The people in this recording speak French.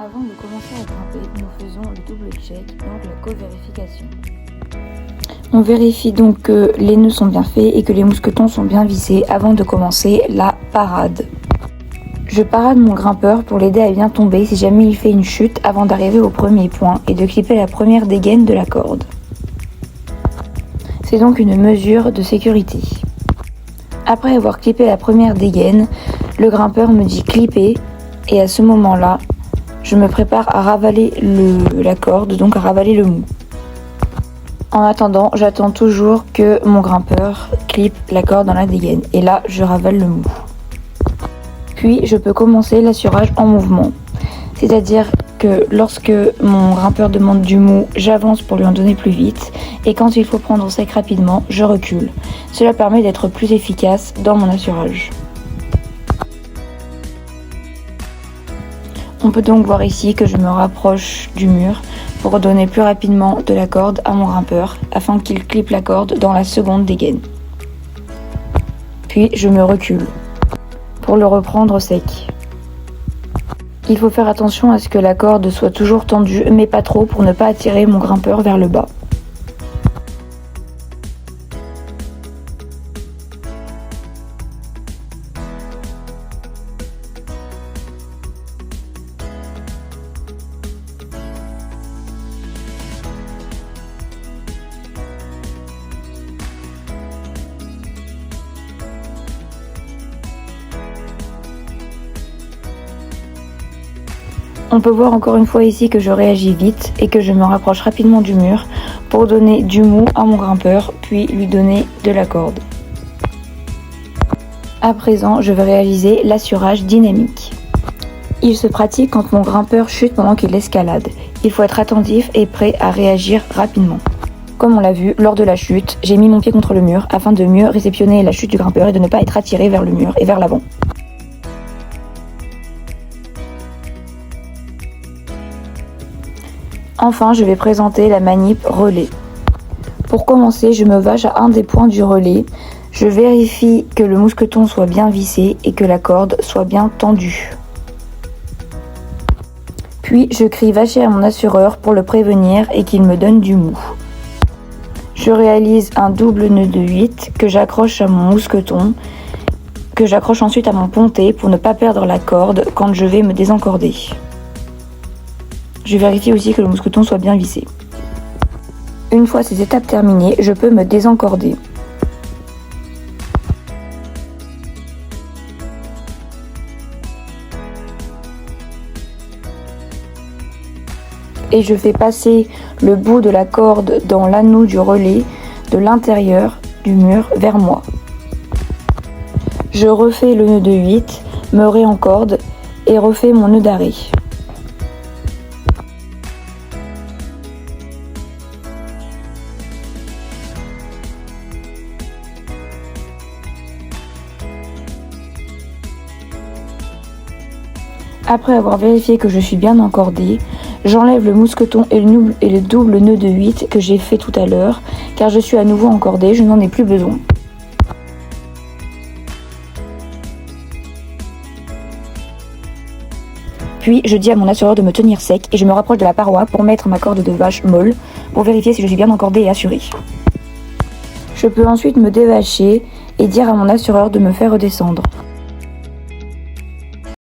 Avant de commencer à grimper, nous faisons le double check, donc la co-vérification. On vérifie donc que les nœuds sont bien faits et que les mousquetons sont bien vissés avant de commencer la parade. Je parade mon grimpeur pour l'aider à bien tomber si jamais il fait une chute avant d'arriver au premier point et de clipper la première dégaine de la corde. C'est donc une mesure de sécurité. Après avoir clippé la première dégaine, le grimpeur me dit clipper et à ce moment-là, je me prépare à ravaler la corde, donc à ravaler le mou. En attendant, j'attends toujours que mon grimpeur clippe la corde dans la dégaine et là, je ravale le mou. Puis, je peux commencer l'assurage en mouvement. C'est-à-dire que lorsque mon grimpeur demande du mou, j'avance pour lui en donner plus vite et quand il faut prendre sec rapidement, je recule. Cela permet d'être plus efficace dans mon assurage. On peut donc voir ici que je me rapproche du mur pour donner plus rapidement de la corde à mon grimpeur afin qu'il clippe la corde dans la seconde dégaine. Puis je me recule pour le reprendre sec. Il faut faire attention à ce que la corde soit toujours tendue mais pas trop pour ne pas attirer mon grimpeur vers le bas. On peut voir encore une fois ici que je réagis vite et que je me rapproche rapidement du mur pour donner du mou à mon grimpeur, puis lui donner de la corde. À présent, je vais réaliser l'assurage dynamique. Il se pratique quand mon grimpeur chute pendant qu'il escalade. Il faut être attentif et prêt à réagir rapidement. Comme on l'a vu, lors de la chute, j'ai mis mon pied contre le mur afin de mieux réceptionner la chute du grimpeur et de ne pas être attiré vers le mur et vers l'avant. Enfin, je vais présenter la manip relais. Pour commencer, je me vâche à un des points du relais. Je vérifie que le mousqueton soit bien vissé et que la corde soit bien tendue. Puis, je crie vacher à mon assureur pour le prévenir et qu'il me donne du mou. Je réalise un double nœud de 8 que j'accroche à mon mousqueton, que j'accroche ensuite à mon pontet pour ne pas perdre la corde quand je vais me désencorder. Je vérifie aussi que le mousqueton soit bien vissé. Une fois ces étapes terminées, je peux me désencorder. Et je fais passer le bout de la corde dans l'anneau du relais de l'intérieur du mur vers moi. Je refais le nœud de 8, me réencorde et refais mon nœud d'arrêt. Après avoir vérifié que je suis bien encordée, j'enlève le mousqueton et le double nœud de 8 que j'ai fait tout à l'heure, car je suis à nouveau encordée, je n'en ai plus besoin. Puis je dis à mon assureur de me tenir sec et je me rapproche de la paroi pour mettre ma corde de vache molle, pour vérifier si je suis bien encordée et assurée. Je peux ensuite me dévacher et dire à mon assureur de me faire redescendre.